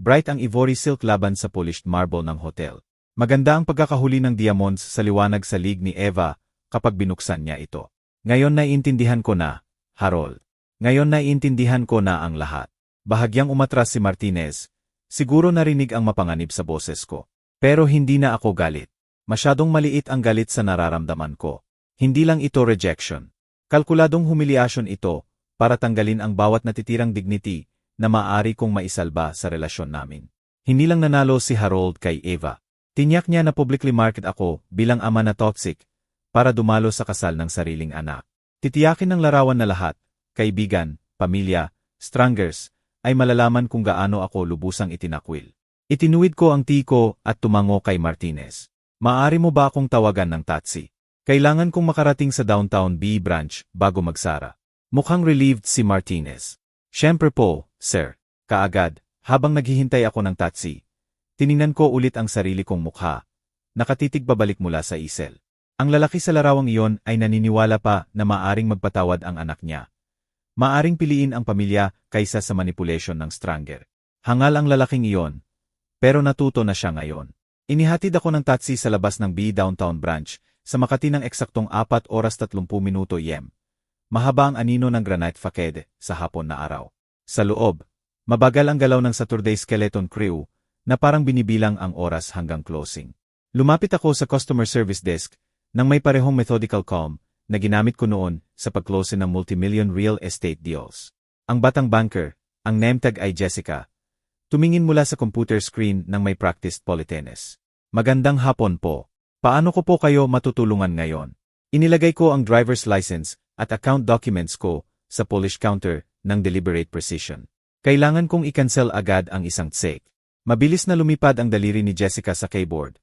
Bright ang ivory silk laban sa polished marble ng hotel. Maganda ang pagkakahuli ng diamonds sa liwanag sa lig ni Eva kapag binuksan niya ito. Ngayon naiintindihan ko na, Harold. Ngayon naiintindihan ko na ang lahat. Bahagyang umatras si Martinez. Siguro narinig ang mapanganib sa boses ko. Pero hindi na ako galit. Masyadong maliit ang galit sa nararamdaman ko. Hindi lang ito rejection. Kalkuladong humiliation ito para tanggalin ang bawat natitirang dignity na maaari kong maisalba sa relasyon namin. Hindi lang nanalo si Harold kay Eva. Tinyak niya na publicly market ako bilang ama na toxic para dumalo sa kasal ng sariling anak. Titiyakin ng larawan na lahat, kaibigan, pamilya, strangers, ay malalaman kung gaano ako lubusang itinakwil. Itinuwid ko ang tiko at tumango kay Martinez. Maaari mo ba akong tawagan ng taxi? Kailangan kong makarating sa downtown B branch bago magsara. Mukhang relieved si Martinez. Siyempre po, sir. Kaagad, habang naghihintay ako ng taxi, tiningnan ko ulit ang sarili kong mukha. Nakatitig babalik mula sa isel. Ang lalaki sa larawang iyon ay naniniwala pa na maaring magpatawad ang anak niya. Maaring piliin ang pamilya kaysa sa manipulation ng stranger. Hangal ang lalaking iyon. Pero natuto na siya ngayon. Inihatid ako ng taxi sa labas ng B downtown branch sa Makati ng eksaktong 4 oras 30 minuto AM. Mahaba ang anino ng granite facade sa hapon na araw. Sa loob, mabagal ang galaw ng Saturday skeleton crew na parang binibilang ang oras hanggang closing. Lumapit ako sa customer service desk nang may parehong methodical calm na ginamit ko noon sa pag-close ng multimillion real estate deals. Ang batang banker, ang name tag ay Jessica, tumingin mula sa computer screen nang may practiced politenes. Magandang hapon po. Paano ko po kayo matutulungan ngayon? Inilagay ko ang driver's license at account documents ko sa Polish counter ng deliberate precision. Kailangan kong i-cancel agad ang isang check. Mabilis na lumipad ang daliri ni Jessica sa keyboard.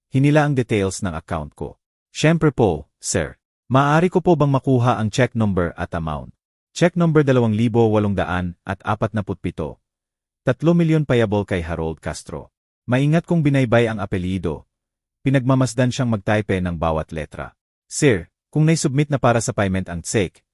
Hinila ang details ng account ko. Siyempre po, sir. Maaari ko po bang makuha ang check number at amount? Check number 2,847. 3 milyon payable kay Harold Castro. Maingat kong binaybay ang apelyido. Pinagmamasdan siyang magtype ng bawat letra. Sir, kung naisubmit na para sa payment ang check,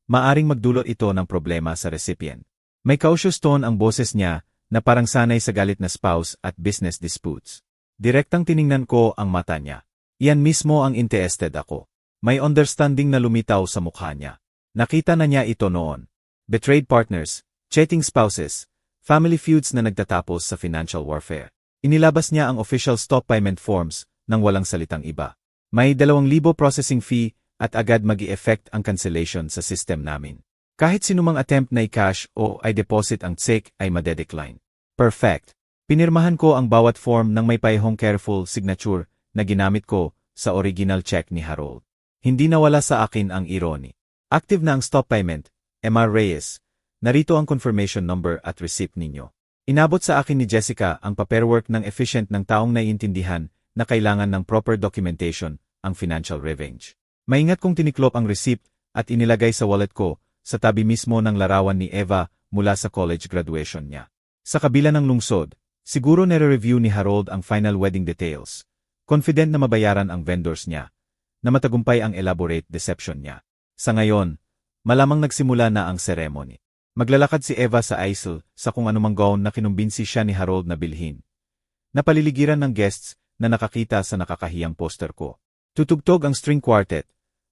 maaring magdulot ito ng problema sa recipient. May cautious tone ang boses niya na parang sanay sa galit na spouse at business disputes. Direktang tiningnan ko ang mata niya. Iyan mismo ang interested ako. May understanding na lumitaw sa mukha niya. Nakita na niya ito noon. Betrayed partners, cheating spouses, family feuds na nagtatapos sa financial warfare. Inilabas niya ang official stop payment forms nang walang salitang iba. May 2,000 processing fee at agad magi-effect ang cancellation sa system namin. Kahit sinumang attempt na i-cash o i-deposit ang check ay madedecline. Perfect. Pinirmahan ko ang bawat form ng may paihong careful signature na ginamit ko sa original check ni Harold. Hindi nawala sa akin ang irony. Active na ang stop payment, Mr. Reyes. Narito ang confirmation number at receipt ninyo. Inabot sa akin ni Jessica ang paperwork ng efficient ng taong naiintindihan na kailangan ng proper documentation, ang financial revenge. Maingat kong tiniklop ang receipt at inilagay sa wallet ko sa tabi mismo ng larawan ni Eva mula sa college graduation niya. Sa kabila ng lungsod, siguro nire-review ni Harold ang final wedding details. Confident na mabayaran ang vendors niya, na matagumpay ang elaborate deception niya. Sa ngayon, malamang nagsimula na ang ceremony. Maglalakad si Eva sa aisle sa kung anumang gown na kinumbinsi siya ni Harold na bilhin. Napaliligiran ng guests na nakakita sa nakakahiyang poster ko. Tutugtog ang string quartet.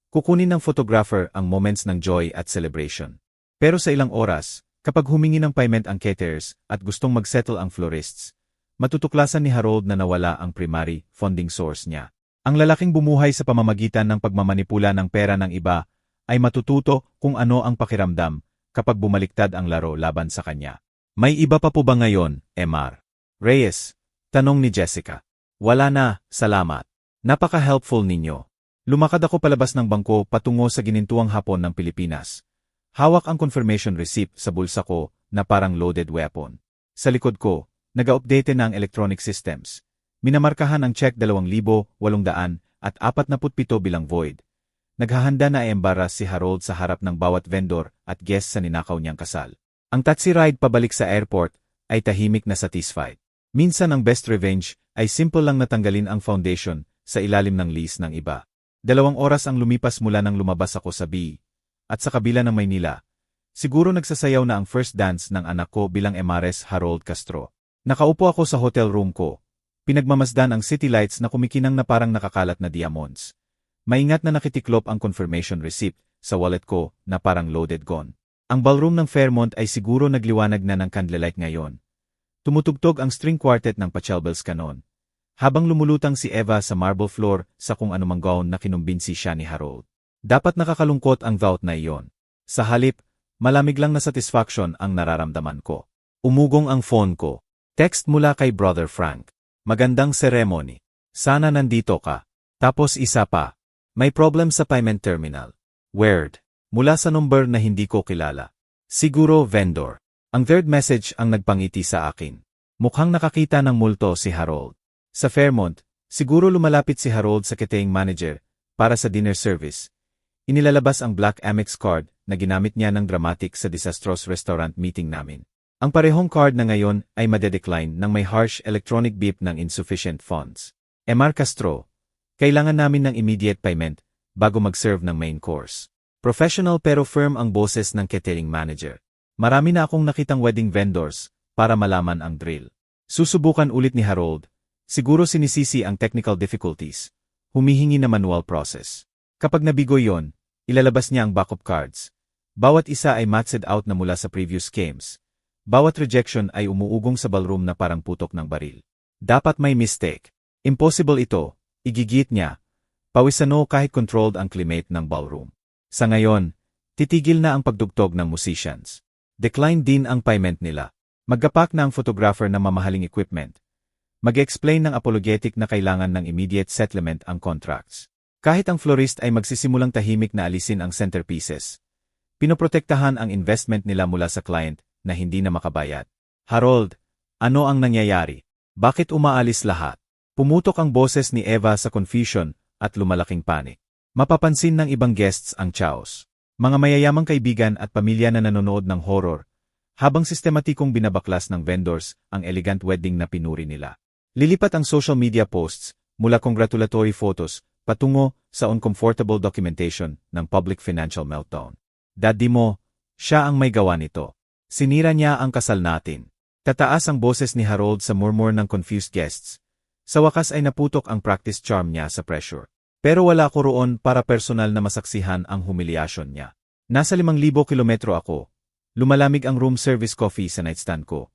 Kukunin ng photographer ang moments ng joy at celebration. Pero sa ilang oras, kapag humingi ng payment ang caterers at gustong mag-settle ang florists, matutuklasan ni Harold na nawala ang primary funding source niya. Ang lalaking bumuhay sa pamamagitan ng pagmamanipula ng pera ng iba ay matututo kung ano ang pakiramdam kapag bumaliktad ang laro laban sa kanya. May iba pa po ba ngayon, Mr. Reyes? Tanong ni Jessica. Wala na, salamat. Napaka-helpful ninyo. Lumakad ako palabas ng bangko patungo sa ginintuang hapon ng Pilipinas. Hawak ang confirmation receipt sa bulsa ko na parang loaded weapon. Sa likod ko, nag-update na ang electronic systems. Minamarkahan ang check 2,847 bilang void. Naghahanda na embaras si Harold sa harap ng bawat vendor at guest sa ninakaw niyang kasal. Ang taxi ride pabalik sa airport ay tahimik na satisfied. Minsan ang best revenge ay simple lang natanggalin ang foundation sa ilalim ng lease ng iba. 2 oras ang lumipas mula nang lumabas ako sa B. At sa kabila ng Maynila, siguro nagsasayaw na ang first dance ng anak ko bilang Emares Harold Castro. Nakaupo ako sa hotel room ko. Pinagmamasdan ang city lights na kumikinang na parang nakakalat na diamonds. Maingat na nakitiklop ang confirmation receipt sa wallet ko na parang loaded gun. Ang ballroom ng Fairmont ay siguro nagliwanag na ng candlelight ngayon. Tumutugtog ang string quartet ng Pachelbel's Canon. Habang lumulutang si Eva sa marble floor sa kung anumang gown na kinumbinsi siya ni Harold. Dapat nakakalungkot ang vow na iyon. Sa halip, malamig lang na satisfaction ang nararamdaman ko. Umugong ang phone ko. Text mula kay Brother Frank. Magandang ceremony. Sana nandito ka. Tapos isa pa. May problem sa payment terminal. Weird. Mula sa number na hindi ko kilala. Siguro vendor. Ang third message ang nagpangiti sa akin. Mukhang nakakita ng multo si Harold. Sa Fairmont, siguro lumalapit si Harold sa catering manager para sa dinner service. Inilalabas ang black Amex card na ginamit niya ng dramatic sa disastrous restaurant meeting namin. Ang parehong card na ngayon ay madedecline ng may harsh electronic beep ng insufficient funds. Mr. Castro, kailangan namin ng immediate payment bago mag-serve ng main course. Professional pero firm ang boses ng catering manager. Marami na akong nakitang wedding vendors para malaman ang drill. Susubukan ulit ni Harold. Siguro sinisisi ang technical difficulties. Humihingi na manual process. Kapag nabigo yon, ilalabas niya ang backup cards. Bawat isa ay maxed out na mula sa previous games. Bawat rejection ay umuugong sa ballroom na parang putok ng baril. Dapat may mistake. Impossible ito. Igigit niya. Pawisano kahit controlled ang climate ng ballroom. Sa ngayon, titigil na ang pagdugtog ng musicians. Decline din ang payment nila. Magkapak na ang photographer ng mamahaling equipment. Mag-explain ng apologetic na kailangan ng immediate settlement ang contracts. Kahit ang florist ay magsisimulang tahimik na alisin ang centerpieces. Pinoprotektahan ang investment nila mula sa client na hindi na makabayad. Harold, ano ang nangyayari? Bakit umaalis lahat? Pumutok ang boses ni Eva sa confusion at lumalaking panic. Mapapansin ng ibang guests ang chaos. Mga mayayamang kaibigan at pamilya na nanonood ng horror, habang sistematikong binabaklas ng vendors ang elegant wedding na pinuri nila. Lilipat ang social media posts mula congratulatory photos patungo sa uncomfortable documentation ng public financial meltdown. Daddy mo, siya ang may gawa nito. Sinira niya ang kasal natin. Tataas ang boses ni Harold sa murmur ng confused guests. Sa wakas ay naputok ang practice charm niya sa pressure. Pero wala ko roon para personal na masaksihan ang humiliation niya. Nasa 5,000 kilometro ako. Lumalamig ang room service coffee sa nightstand ko.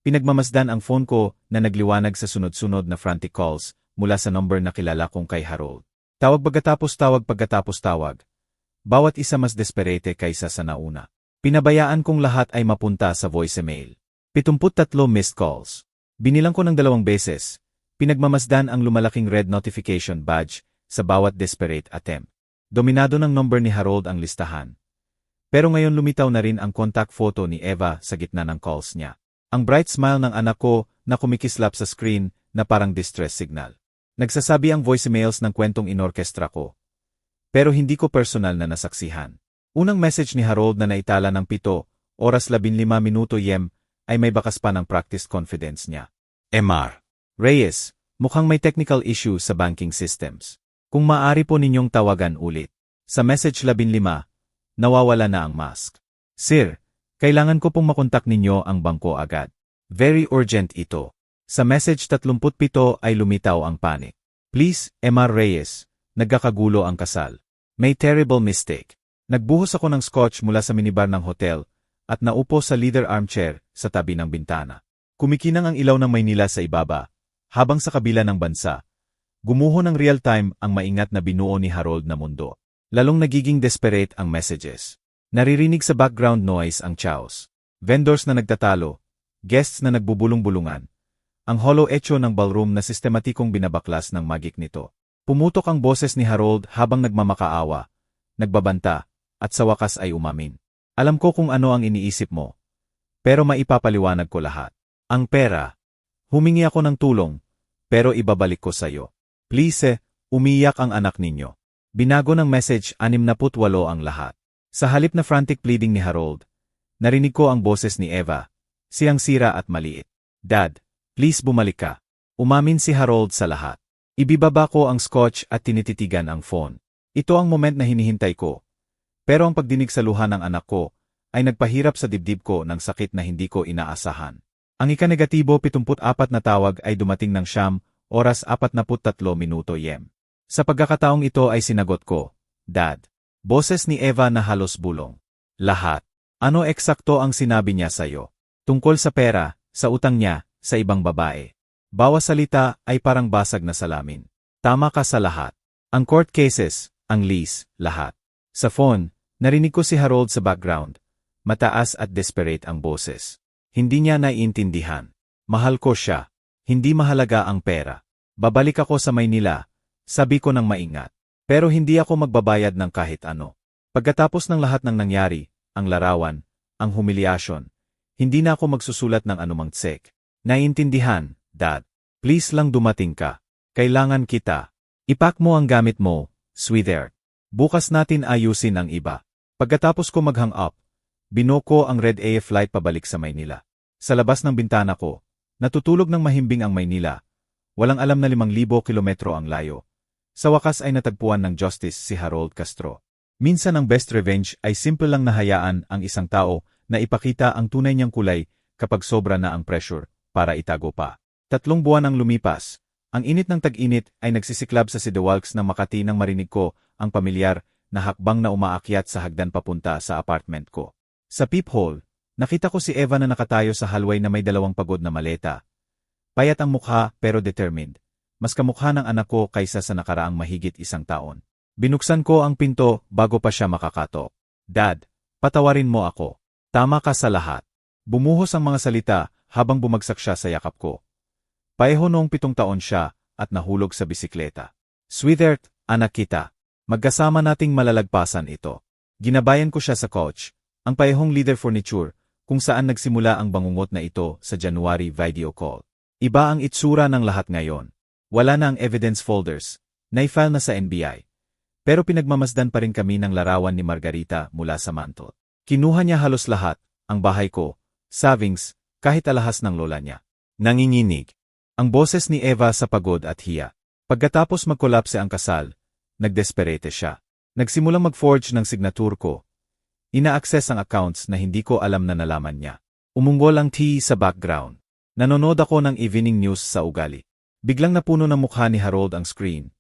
Pinagmamasdan ang phone ko na nagliwanag sa sunod-sunod na frantic calls mula sa number na kilala kong kay Harold. Tawag pagkatapos tawag pagkatapos tawag. Bawat isa mas desperate kaysa sa nauna. Pinabayaan kong lahat ay mapunta sa voicemail. 73 missed calls. Binilang ko ng 2 beses. Pinagmamasdan ang lumalaking red notification badge sa bawat desperate attempt. Dominado ng number ni Harold ang listahan. Pero ngayon lumitaw na rin ang contact photo ni Eva sa gitna ng calls niya. Ang bright smile ng anak ko na kumikislap sa screen na parang distress signal. Nagsasabi ang voicemails ng kwentong inorkestra ko. Pero hindi ko personal na nasaksihan. Unang message ni Harold na naitala ng 7:15 ay may bakas pa ng practice confidence niya. Mr. Reyes, mukhang may technical issue sa banking systems. Kung maaari po ninyong tawagan ulit. Sa message 15, nawawala na ang mask. Sir, kailangan ko pong makontak ninyo ang bangko agad. Very urgent ito. Sa message 37 ay lumitaw ang panic. Please, Mr. Reyes, nagkakagulo ang kasal. May terrible mistake. Nagbuhos ako ng scotch mula sa minibar ng hotel at naupo sa leather armchair sa tabi ng bintana. Kumikinang ang ilaw ng Maynila sa ibaba, habang sa kabila ng bansa. Gumuho ng real-time ang maingat na binuo ni Harold na mundo. Lalong nagiging desperate ang messages. Naririnig sa background noise ang chows. Vendors na nagtatalo, guests na nagbubulong-bulungan. Ang hollow echo ng ballroom na sistematikong binabaklas ng magic nito. Pumutok ang boses ni Harold habang nagmamakaawa, nagbabanta, at sa wakas ay umamin. Alam ko kung ano ang iniisip mo. Pero maipapaliwanag ko lahat. Ang pera. Humingi ako ng tulong, pero ibabalik ko sa'yo. Please, umiyak ang anak ninyo. Binago ng message 68 ang lahat. Sa halip na frantic pleading ni Harold, narinig ko ang boses ni Eva, siyang sira at maliit. Dad, please bumalik ka. Umamin si Harold sa lahat. Ibibaba ko ang scotch at tinititigan ang phone. Ito ang moment na hinihintay ko. Pero ang pagdinig sa luha ng anak ko ay nagpahirap sa dibdib ko ng sakit na hindi ko inaasahan. Ang ika-negatibo 74 na tawag ay dumating ng 7:43 Sa pagkakataong ito ay sinagot ko, Dad. Boses ni Eva na halos bulong. Lahat. Ano eksakto ang sinabi niya sa'yo? Tungkol sa pera, sa utang niya, sa ibang babae. Bawas salita ay parang basag na salamin. Tama ka sa lahat. Ang court cases, ang lease, lahat. Sa phone, narinig ko si Harold sa background. Mataas at desperate ang boses. Hindi niya naiintindihan. Mahal ko siya. Hindi mahalaga ang pera. Babalik ako sa Maynila, sabi ko ng maingat. Pero hindi ako magbabayad ng kahit ano. Pagkatapos ng lahat ng nangyari, ang larawan, ang humiliasyon, hindi na ako magsusulat ng anumang tsek. Naiintindihan, Dad. Please lang dumating ka. Kailangan kita. Ipack mo ang gamit mo, sweetheart. Bukas natin ayusin ang iba. Pagkatapos ko mag-hang up, binoko ang Red AF flight pabalik sa Maynila. Sa labas ng bintana ko, natutulog ng mahimbing ang Maynila. Walang alam na 5,000 kilometro ang layo. Sa wakas ay natagpuan ng justice si Harold Castro. Minsan ang best revenge ay simple lang na hayaan ang isang tao na ipakita ang tunay niyang kulay kapag sobra na ang pressure para itago pa. 3 buwan ang lumipas. Ang init ng tag-init ay nagsisiklab sa Sidewalks ng Makati nang marinig ko ang pamilyar na hakbang na umaakyat sa hagdan papunta sa apartment ko. Sa peephole, nakita ko si Eva na nakatayo sa hallway na may 2 pagod na maleta. Payat ang mukha pero determined. Mas kamukha ng anak ko kaysa sa nakaraang mahigit 1 taon. Binuksan ko ang pinto bago pa siya makakatok. Dad, patawarin mo ako. Tama ka sa lahat. Bumuhos ang mga salita habang bumagsak siya sa yakap ko. Pareho noong 7 taon siya at nahulog sa bisikleta. Sweetheart, anak kita. Magkasama nating malalagpasan ito. Ginabayan ko siya sa couch, ang parehong leather furniture, kung saan nagsimula ang bangungot na ito sa January video call. Iba ang itsura ng lahat ngayon. Wala na ang evidence folders, na-file na sa NBI. Pero pinagmamasdan pa rin kami ng larawan ni Margarita mula sa mantle. Kinuha niya halos lahat, ang bahay ko, savings, kahit alahas ng lola niya. Nanginginig. Ang boses ni Eva sa pagod at hiya. Pagkatapos magkolapse ang kasal, nagdesperate siya. Nagsimulang mag-forge ng signature ko. Ina-access ang accounts na hindi ko alam na nalaman niya. Umunggol ang tea sa background. Nanonood ako ng evening news sa ugali. Biglang napuno ng mukha ni Harold ang screen.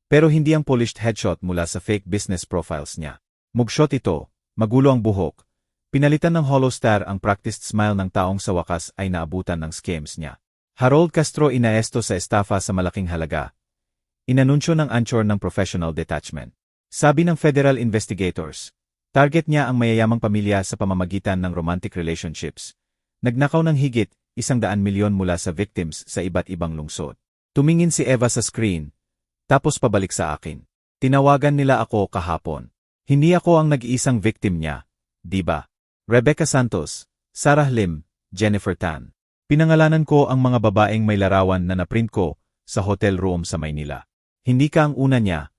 Pero hindi ang polished headshot mula sa fake business profiles niya. Mugshot ito, magulo ang buhok. Pinalitan ng hollow star ang practiced smile ng taong sa wakas ay naabutan ng scams niya. Harold Castro inaesto sa estafa sa malaking halaga. Inanunsyo ng anchor ng professional detachment. Sabi ng federal investigators, Target niya ang mayayamang pamilya sa pamamagitan ng romantic relationships. Nagnakaw ng higit 100 milyon mula sa victims sa iba't ibang lungsod. Tumingin si Eva sa screen, tapos pabalik sa akin. Tinawagan nila ako kahapon. Hindi ako ang nag-iisang victim niya, di ba? Rebecca Santos, Sarah Lim, Jennifer Tan. Pinangalanan ko ang mga babaeng may larawan na naprint ko sa hotel room sa Maynila. Hindi ka ang una niya,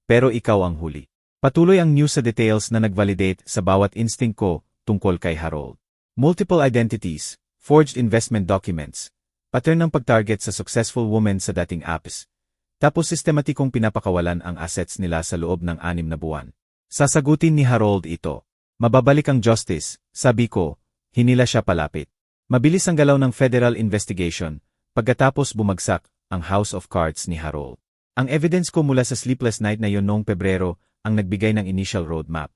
pero ikaw ang huli. Patuloy ang news sa details na nag-validate sa bawat instinct ko tungkol kay Harold. Multiple identities, forged investment documents, pattern ng pag-target sa successful women sa dating apps, tapos sistematikong pinapakawalan ang assets nila sa loob ng 6 na buwan. Sasagutin ni Harold ito. Mababalik ang justice, sabi ko, hinila siya palapit. Mabilis ang galaw ng federal investigation, pagkatapos bumagsak ang House of Cards ni Harold. Ang evidence ko mula sa sleepless night na yon noong Pebrero ang nagbigay ng initial roadmap.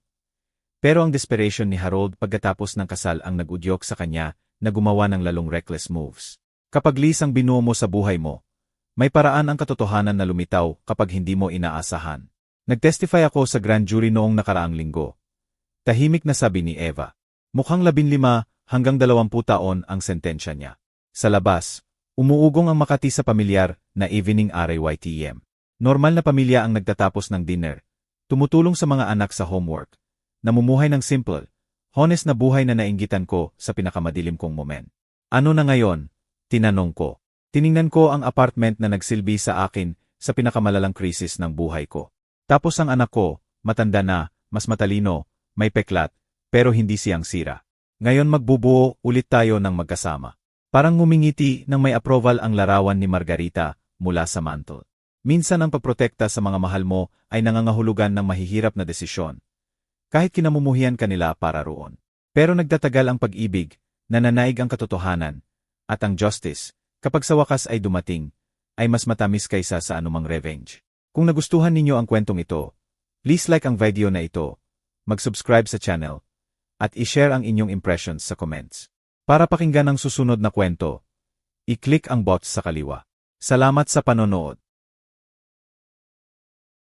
Pero ang desperation ni Harold pagkatapos ng kasal ang nag-udyok sa kanya na gumawa ng lalong reckless moves. Kapag lis ang binuo mo sa buhay mo, may paraan ang katotohanan na lumitaw kapag hindi mo inaasahan. Nag-testify ako sa grand jury noong nakaraang linggo. Tahimik na sabi ni Eva. Mukhang 15 hanggang 20 taon ang sentensya niya. Sa labas, umuugong ang Makati sa pamilyar na evening RAYTM. Normal na pamilya ang nagtatapos ng dinner. Tumutulong sa mga anak sa homework. Namumuhay ng simple, honest na buhay na nainggitan ko sa pinakamadilim kong moment. Ano na ngayon? Tinanong ko. Tiningnan ko ang apartment na nagsilbi sa akin sa pinakamalalang krisis ng buhay ko. Tapos ang anak ko, matanda na, mas matalino, may peklat, pero hindi siyang sira. Ngayon magbubuo ulit tayo ng magkasama. Parang ngumingiti nang may approval ang larawan ni Margarita mula sa mantle. Minsan ang pagprotekta sa mga mahal mo ay nangangahulugan ng mahihirap na desisyon. Kahit kinamumuhian kanila para roon. Pero nagtatagal ang pag-ibig, nananaig ang katotohanan, at ang justice, kapag sa wakas ay dumating, ay mas matamis kaysa sa anumang revenge. Kung nagustuhan ninyo ang kwentong ito, please like ang video na ito, mag-subscribe sa channel, at i-share ang inyong impressions sa comments. Para pakinggan ang susunod na kwento, i-click ang box sa kaliwa. Salamat sa panonood.